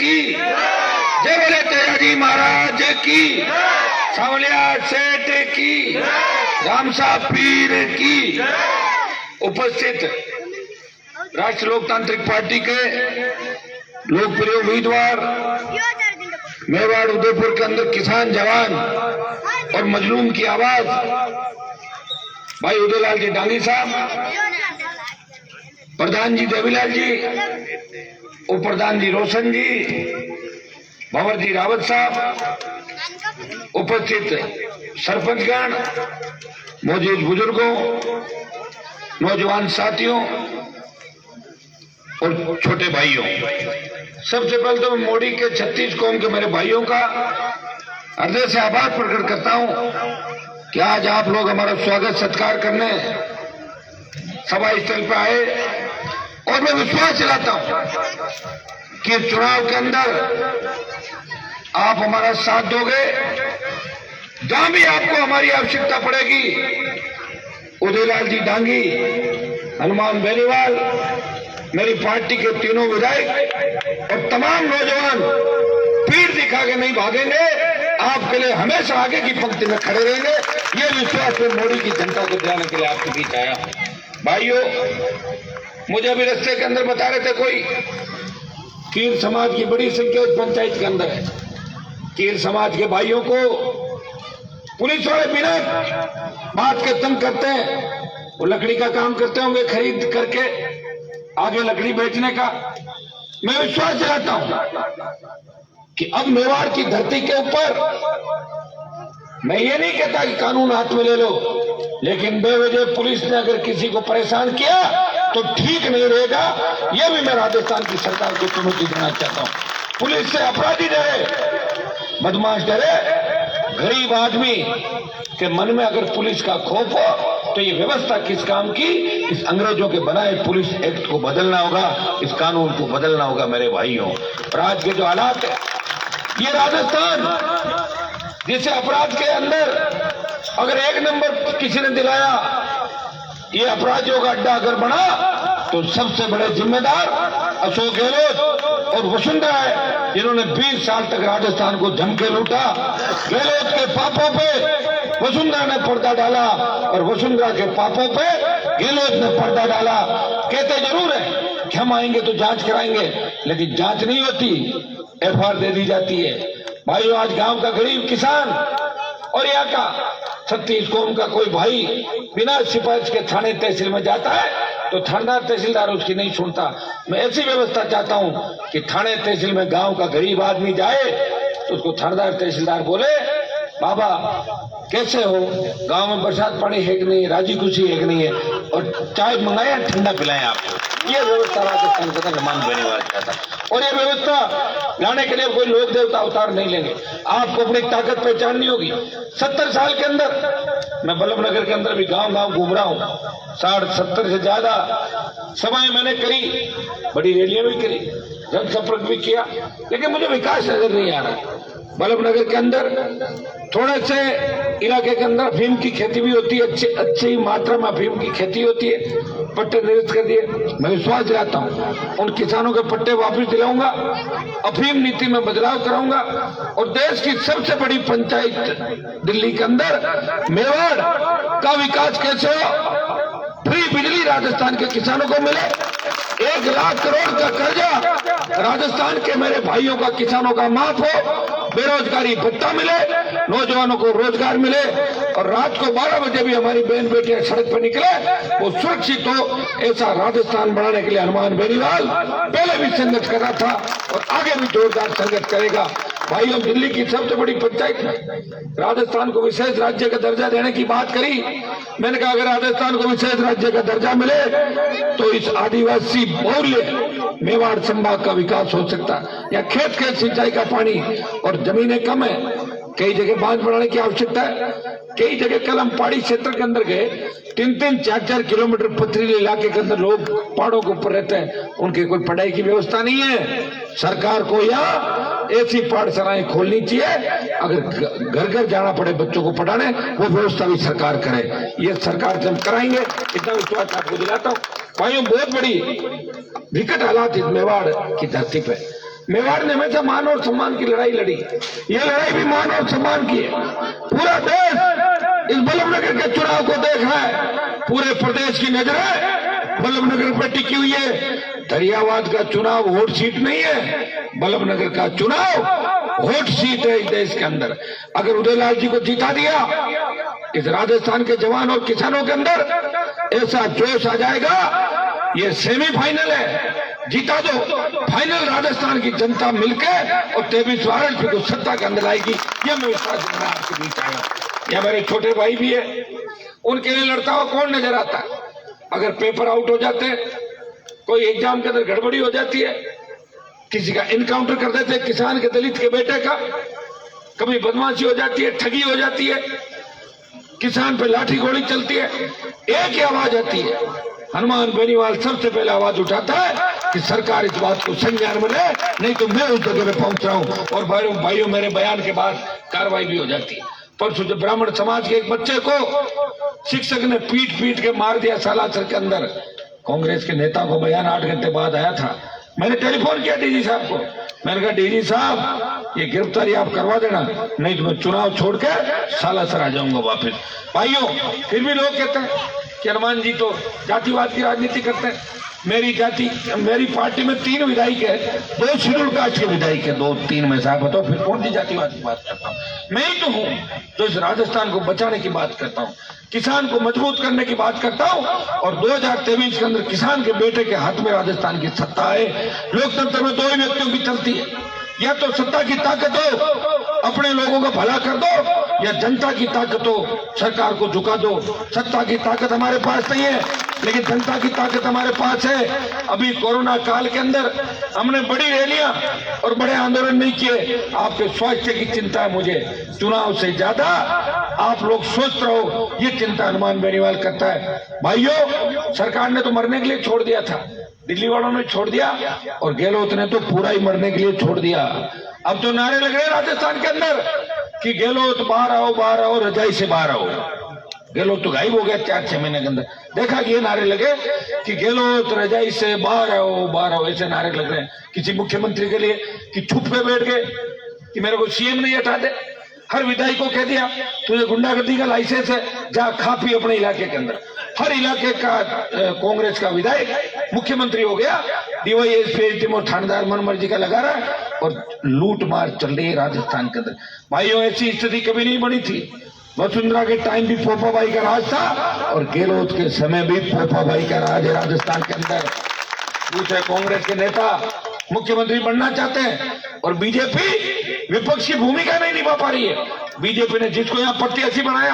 की जय, बोले तेजाजी महाराज की, सांवलिया सेठ की, रामसा पीर की। उपस्थित राष्ट्रीय लोकतांत्रिक पार्टी के लोकप्रिय उम्मीदवार, मेवाड़ उदयपुर के अंदर किसान जवान और मजलूम की आवाज भाई उदयलाल जी डांगी साहब, प्रधान जी देवीलाल जी, उप प्रधान जी रोशन जी, भंवर जी रावत साहब, उपस्थित सरपंचगण, मौजूद बुजुर्गों, नौजवान साथियों और छोटे भाइयों, सबसे पहले तो मैं मोड़ी के 36 कौम के मेरे भाइयों का हृदय से आभार प्रकट करता हूं कि आज आप लोग हमारा स्वागत सत्कार करने सभा स्थल पर आए, और मैं विश्वास दिलाता हूं कि चुनाव के अंदर आप हमारा साथ दोगे। जहां भी आपको हमारी आवश्यकता पड़ेगी, उदयलाल जी डांगी, हनुमान बेनीवाल, मेरी पार्टी के तीनों विधायक और तमाम नौजवान पीठ दिखा के नहीं भागेंगे, आपके लिए हमेशा आगे की पंक्ति में खड़े रहेंगे। ये विश्वास में मोदी की जनता को दिलाने के लिए आपके बीच आया हूं। भाइयों, मुझे अभी रास्ते के अंदर बता रहे थे कोई, कीर समाज की बड़ी संख्या इस पंचायत के अंदर है। कीर समाज के भाइयों को पुलिस वाले बिना बात के तंग करते हैं। वो लकड़ी का काम करते होंगे खरीद करके आगे लकड़ी बेचने का। मैं विश्वास दिलाता हूं कि अब मेवाड़ की धरती के ऊपर, मैं ये नहीं कहता कि कानून हाथ में ले लो, लेकिन बेवजह पुलिस ने अगर किसी को परेशान किया तो ठीक नहीं रहेगा। यह भी मैं राजस्थान की सरकार को चुनौती देना चाहता हूं। पुलिस से अपराधी डरे, बदमाश डरे, गरीब आदमी के मन में अगर पुलिस का खौफ हो तो ये व्यवस्था किस काम की? इस अंग्रेजों के बनाए पुलिस एक्ट को बदलना होगा, इस कानून को बदलना होगा मेरे भाइयों। और आज के जो हालात है, ये राजस्थान जिसे अपराध के अंदर अगर एक नंबर किसी ने दिलाया, ये अपराधियों का अड्डा अगर बना तो सबसे बड़े जिम्मेदार अशोक गहलोत और वसुंधरा है, जिन्होंने 20 साल तक राजस्थान को धमके लूटा। गहलोत के पापों पे वसुंधरा ने पर्दा डाला और वसुंधरा के पापों पे गहलोत ने पर्दा डाला। कहते जरूर है कि हम आएंगे तो जांच कराएंगे, लेकिन जांच नहीं होती, एफआईआर दे दी जाती है। भाइयों, आज गांव का गरीब किसान और यहाँ का 36 कौम का कोई भाई बिना सिफारिश के थाने तहसील में जाता है तो थानेदार तहसीलदार उसकी नहीं सुनता। मैं ऐसी व्यवस्था चाहता हूं कि थाने तहसील में गांव का गरीब आदमी जाए तो उसको थानेदार तहसीलदार बोले, बाबा कैसे हो, गांव में बरसात पानी है कि नहीं, राजी खुशी है कि नहीं है, और चाय मंगाए ठंडा पिलाएं आपको। ये व्यवस्था राजस्थान के अंदर हनुमान बेनीवाल चाहता। और ये व्यवस्था लाने के लिए कोई लोक देवता अवतार नहीं लेंगे, आपको अपनी ताकत पहचाननी होगी। 70 साल के अंदर मैं बल्लभनगर के अंदर भी गांव गांव घूम रहा हूं, 60-70 से ज्यादा सभाएं मैंने करी, बड़ी रैलियां भी करी, जनसंपर्क भी किया, लेकिन मुझे विकास नजर नहीं आ रहा। बल्लभनगर के अंदर थोड़े से इलाके के अंदर अफीम की खेती भी होती है, अच्छी मात्रा में अफीम की खेती होती है, पट्टे निरस्त कर दिए। मैं विश्वास दिलाता हूं उन किसानों के पट्टे वापस दिलाऊंगा, अफीम नीति में बदलाव कराऊंगा, और देश की सबसे बड़ी पंचायत दिल्ली के अंदर मेवाड़ का विकास कैसे हो, फ्री बिजली राजस्थान के किसानों को मिले, 1 लाख करोड़ का कर्जा राजस्थान के मेरे भाइयों का किसानों का माफ हो, बेरोजगारी भत्ता मिले, नौजवानों को रोजगार मिले, और रात को 12 बजे भी हमारी बहन बेटियां सड़क पर निकले वो सुरक्षित हो। ऐसा राजस्थान बनाने के लिए हनुमान बेनीवाल पहले भी संघर्ष कर रहा था और आगे भी जोरदार संघर्ष करेगा। भाइयों, दिल्ली की सबसे बड़ी पंचायत में राजस्थान को विशेष राज्य का दर्जा देने की बात करी। मैंने कहा अगर राजस्थान को विशेष राज्य का दर्जा मिले तो इस आदिवासी बहुल्य मेवाड़ संभाग का विकास हो सकता है। या खेत खेत सिंचाई का पानी और जमीनें कम है, कई जगह बांध बनाने की आवश्यकता है। कई जगह कल हम पहाड़ी क्षेत्र के अंदर गए, 3-3, 4-4 किलोमीटर पथरीले इलाके के अंदर लोग पहाड़ों के ऊपर रहते हैं, उनकी कोई पढ़ाई की व्यवस्था नहीं है। सरकार को यहाँ ऐसी पाठशालाएं खोलनी चाहिए, अगर घर घर जाना पड़े बच्चों को पढ़ाने, वो व्यवस्था भी सरकार करे। ये सरकार से हम कराएंगे, इतना विश्वास आपको दिलाता हूँ। भाइयों, बहुत बड़ी विकट हालात इस मेवाड़ की धरती पे। मेवाड़ ने हमेशा मान और सम्मान की लड़ाई लड़ी, ये लड़ाई भी मान और सम्मान की है। पूरा देश इस बल्लभनगर के चुनाव को देख रहा है, पूरे प्रदेश की नजरें बल्लभनगर पर टिकी हुई है। दरियाबाद का चुनाव वोट सीट नहीं है, बल्लभनगर का चुनाव वोट सीट है इस देश के अंदर। अगर उदयलाल जी को जिता दिया, इस राजस्थान के जवान और किसानों के अंदर ऐसा जोश आ जाएगा, ये सेमीफाइनल है, जीता दो फाइनल राजस्थान की जनता मिलकर और 23 वाराणसी को सत्ता के अंदर आएगी। ये मैं विश्वास आपके बीच आया। या मेरे छोटे भाई भी है, उनके लिए लड़ता हुआ कौन नजर आता है? अगर पेपर आउट हो जाते हैं, कोई एग्जाम के अंदर गड़बड़ी हो जाती है, किसी का इनकाउंटर कर देते हैं, किसान के दलित के बेटे का, कभी बदमाशी हो जाती है, ठगी हो जाती है, किसान पे लाठी गोली चलती है, एक ही आवाज आती है, हनुमान बेनीवाल सबसे पहले आवाज उठाता है कि सरकार इस बात को संज्ञान में ले, नहीं तो मैं उस जगह पे पहुंच रहा हूं। और भाइयों मेरे बयान के बाद कार्रवाई भी हो जाती है। परसों जो ब्राह्मण समाज के एक बच्चे को शिक्षक ने पीट पीट के मार दिया सालासर के अंदर, कांग्रेस के नेता को बयान 8 घंटे बाद आया था। मैंने टेलीफोन किया डीजी साहब को, मैंने कहा डीजी साहब ये गिरफ्तारी आप करवा देना, नहीं तो मैं चुनाव छोड़ के सालासर आ जाऊंगा वापस। भाइयों फिर भी लोग कहते हैं कि हनुमान जी तो जातिवाद की राजनीति करते हैं। मेरी पार्टी में 3 विधायक है, 2 शेड्यूल कास्ट के विधायक है, 2-3 में साहब बताओ फिर कौन सी जातिवाद की बात करता हूँ? मैं ही तो हूँ जो इस राजस्थान को बचाने की बात करता हूँ, किसान को मजबूत करने की बात करता हूँ। और 2023 के अंदर किसान के बेटे के हाथ में राजस्थान की सत्ता है। लोकतंत्र में 2 ही व्यक्तियों की चलती है, या तो सत्ता की ताकत हो, अपने लोगों का भला कर दो, या जनता की ताकत हो, सरकार को झुका दो। सत्ता की ताकत हमारे पास नहीं है, लेकिन जनता की ताकत हमारे पास है। अभी कोरोना काल के अंदर हमने बड़ी रैलियां और बड़े आंदोलन नहीं किए। आपके स्वास्थ्य की चिंता है मुझे, चुनाव से ज्यादा आप लोग स्वस्थ रहो, ये चिंता हनुमान बेनीवाल करता है। भाइयों सरकार ने तो मरने के लिए छोड़ दिया था, दिल्ली वालों ने छोड़ दिया, और गहलोत ने तो पूरा ही मरने के लिए छोड़ दिया। अब तो नारे लग रहे हैं राजस्थान के अंदर कि गहलोत बाहर आओ, रजाई से बाहर आओ। गहलोत तो गायब हो गया 4-6 महीने के अंदर। देखा कि ये नारे लगे कि गहलोत रजाई से बाहर आओ, ऐसे नारे लग रहे हैं किसी मुख्यमंत्री के लिए कि छुप पे बैठ गए कि मेरे को सीएम नहीं हटा दे। हर विधायक को कह दिया तुझे गुंडागर्दी का लाइसेंस है, जा खा पी अपने इलाके के अंदर। हर इलाके का कांग्रेस का विधायक मुख्यमंत्री हो गया, डीवाईएसपी और थानेदार मनमर्जी का लगा रहा है, और लूट मार चल रही है राजस्थान के अंदर। भाइयों ऐसी स्थिति कभी नहीं बनी थी। वसुंधरा के टाइम भी पोपाबाई का राज था, और गहलोत के समय भी पोपाबाई का राज है राजस्थान के अंदर। दूसरे कांग्रेस के नेता मुख्यमंत्री बनना चाहते हैं, और बीजेपी विपक्ष की भूमिका नहीं निभा पा रही है। बीजेपी ने जिसको यहाँ प्रत्याशी बनाया,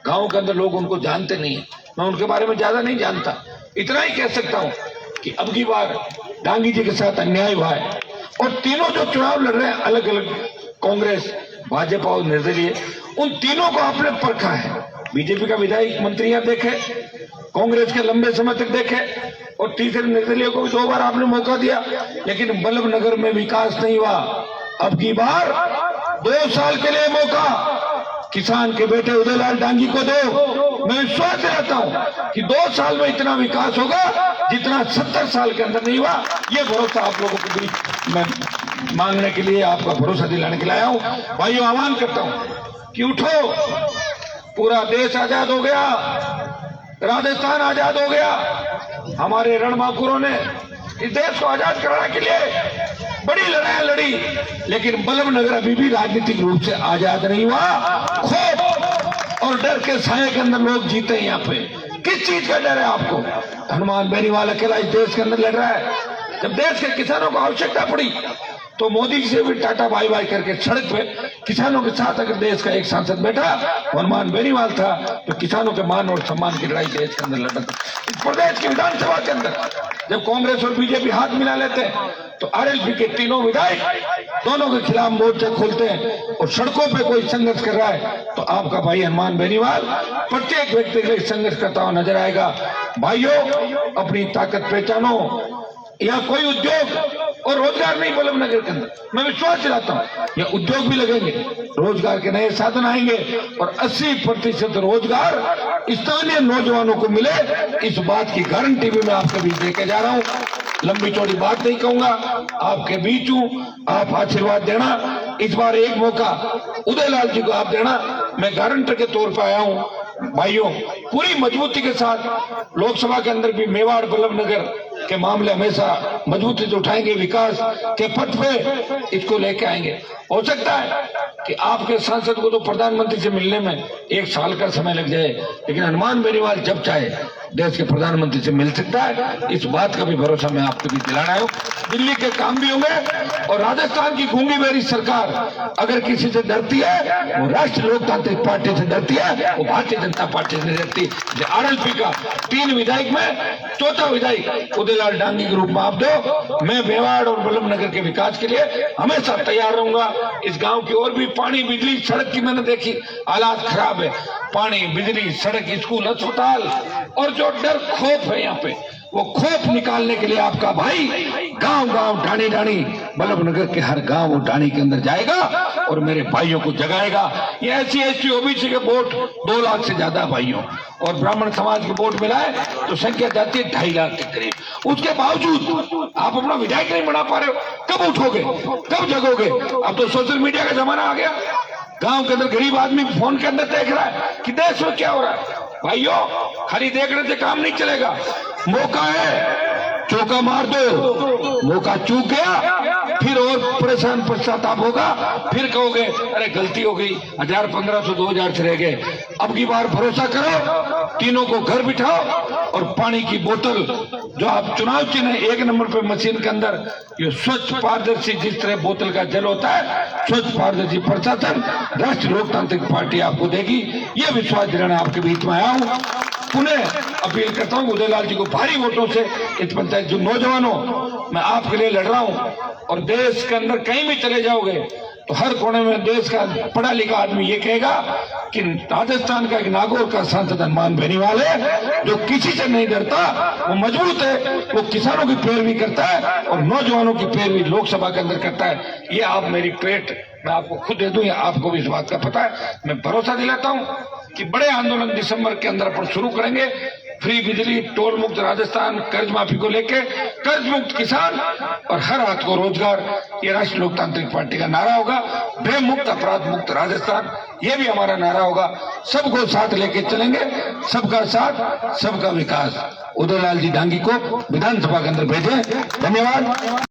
गांव के अंदर लोग उनको जानते नहीं है, मैं उनके बारे में ज्यादा नहीं जानता। इतना ही कह सकता हूं कि अब की बार डांगी जी के साथ अन्याय हुआ है, और तीनों जो चुनाव लड़ रहे हैं अलग अलग, कांग्रेस, भाजपा और निर्दलीय, उन तीनों को आपने परखा है। बीजेपी का विधायक मंत्रियां देखे, कांग्रेस के लंबे समय तक देखे, और तीसरे निर्दलीय को भी 2 बार आपने मौका दिया, लेकिन बल्लभनगर में विकास नहीं हुआ। अब की बार 2 साल के लिए मौका किसान के बेटे उदयलाल डांगी को दो। मैं विश्वास दिलाता हूं कि 2 साल में इतना विकास होगा जितना 70 साल के अंदर नहीं हुआ। ये भरोसा आप लोगों के बीच मैं मांगने के लिए, आपका भरोसा दिलाने के लिए आया हूं। भाइयों आह्वान करता हूं कि उठो, पूरा देश आजाद हो गया, राजस्थान आजाद हो गया। हमारे रणबांकुरों ने इस देश को आजाद कराने के लिए बड़ी लड़ाई लड़ी, लेकिन बल्लभनगर अभी भी राजनीतिक रूप से आजाद नहीं हुआ। खौफ और डर के साए के अंदर लोग जीते हैं। यहाँ पे किस चीज का डर है आपको? हनुमान बेनीवाल अकेला इस देश के अंदर लड़ रहा है। जब देश के किसानों को आवश्यकता पड़ी तो मोदी जी से भी टाटा बाय बाय करके सड़क पे किसानों के साथ अगर देश का एक सांसद बैठा, हनुमान बेनीवाल था, तो किसानों के मान और सम्मान की लड़ाई देश के अंदर लड़ा था। इस प्रदेश की विधानसभा के अंदर जब कांग्रेस और बीजेपी हाथ मिला लेते हैं, तो आरएलपी के तीनों विधायक दोनों के खिलाफ मोर्चा खोलते हैं, और सड़कों पे कोई संघर्ष कर रहा है तो आपका भाई हनुमान बेनीवाल प्रत्येक व्यक्ति के लिए संघर्ष करता हुआ नजर आएगा। भाइयों अपनी ताकत पहचानो। यहाँ कोई उद्योग और रोजगार नहीं बल्लभनगर के अंदर, मैं विश्वास दिलाता हूँ यहाँ उद्योग भी लगेंगे, रोजगार के नए साधन आएंगे, और 80% रोजगार स्थानीय नौजवानों को मिले, इस बात की गारंटी भी मैं आपके बीच देके जा रहा हूँ। लंबी चौड़ी बात नहीं कहूंगा, आपके बीच हूं, आप आशीर्वाद देना। इस बार एक मौका उदयलाल जी को आप देना। मैं गारंटर के तौर पर आया हूं। भाइयों, पूरी मजबूती के साथ लोकसभा के अंदर भी मेवाड़ बल्लभ नगर के मामले हमेशा मजबूती से उठाएंगे, विकास के पथ पे इसको लेके आएंगे। हो सकता है कि आपके सांसद को तो प्रधानमंत्री से मिलने में 1 साल का समय लग जाए, लेकिन हनुमान बेनीवाल जब चाहे देश के प्रधानमंत्री से मिल सकता है। इस बात का भी भरोसा मैं आपको भी दिलाना है। दिल्ली के काम भी होंगे और राजस्थान की गूंगी बेरी सरकार अगर किसी से डरती है, वो राष्ट्रीय लोकतांत्रिक पार्टी से डरती है, वो भारतीय जनता पार्टी से डरती है। आरएलपी का 3 विधायक में चौथा विधायक उदयलाल डांगी के रूप में आप दो। मैं मेवाड़ और बल्लभ नगर के विकास के लिए हमेशा तैयार रहूंगा। इस गांव की और भी पानी, बिजली, सड़क की मैंने देखी हालात खराब है। पानी, बिजली, सड़क, स्कूल, अस्पताल और जो डर खौफ है यहाँ पे, वो खौफ निकालने के लिए आपका भाई गांव-गांव, ढाणी-ढाणी, बल्लभ नगर के हर गांव और ढाणी के अंदर जाएगा और मेरे भाइयों को जगाएगा। ये SC ST OBC के वोट 2 लाख से ज्यादा भाइयों और ब्राह्मण समाज के वोट मिलाए तो संख्या जाती है 2.5 लाख के करीब। उसके बावजूद आप अपना विधायक नहीं बना पा रहे हो। कब उठोगे, कब जगोगे? अब तो सोशल मीडिया का जमाना आ गया। गांव के अंदर गरीब आदमी फोन के अंदर देख रहा है कि देश में क्या हो रहा है। भाइयों, खाली देखने से काम नहीं चलेगा। मौका है, चौका मार दो। मौका चूक गया फिर और परेशान पश्चाताप होगा, फिर कहोगे अरे गलती हो गई, 1000, 1500, 2000 से रह गए। अब की बार भरोसा करो, तीनों को घर बिठाओ और पानी की बोतल जो आप चुनाव चिन्ह 1 नंबर पे मशीन के अंदर ये स्वच्छ पारदर्शी, जिस तरह बोतल का जल होता है, स्वच्छ पारदर्शी प्रशासन राष्ट्रीय लोकतांत्रिक पार्टी आपको देगी। ये विश्वास दिलाने आपके बीच में आया हूँ। पुनः अपील करता हूँ उदयलाल जी को भारी वोटों से इस पंचायत, जो नौजवानों, मैं आपके लिए लड़ रहा हूँ और देश के अंदर कहीं भी चले जाओगे तो हर कोने में देश का पढ़ा लिखा आदमी ये कहेगा कि राजस्थान का एक नागौर का सांसद हनुमान बेनीवाल है, जो किसी से नहीं डरता, वो मजबूत है, वो किसानों की पैरवी करता है और नौजवानों की पैरवी लोकसभा के अंदर करता है। ये आप मेरी पेट मैं आपको खुद दे दूं, आपको भी इस बात का पता है। मैं भरोसा दिलाता हूं कि बड़े आंदोलन दिसंबर के अंदर अपन शुरू करेंगे। फ्री बिजली, टोल मुक्त राजस्थान, कर्ज माफी को लेके, कर्ज मुक्त किसान और हर हाथ को रोजगार, ये राष्ट्रीय लोकतांत्रिक पार्टी का नारा होगा। भय मुक्त, अपराध मुक्त राजस्थान, ये भी हमारा नारा होगा। सबको साथ लेके चलेंगे, सबका साथ, सबका विकास। उदयलाल जी डांगी को विधानसभा के अंदर भेजें। धन्यवाद।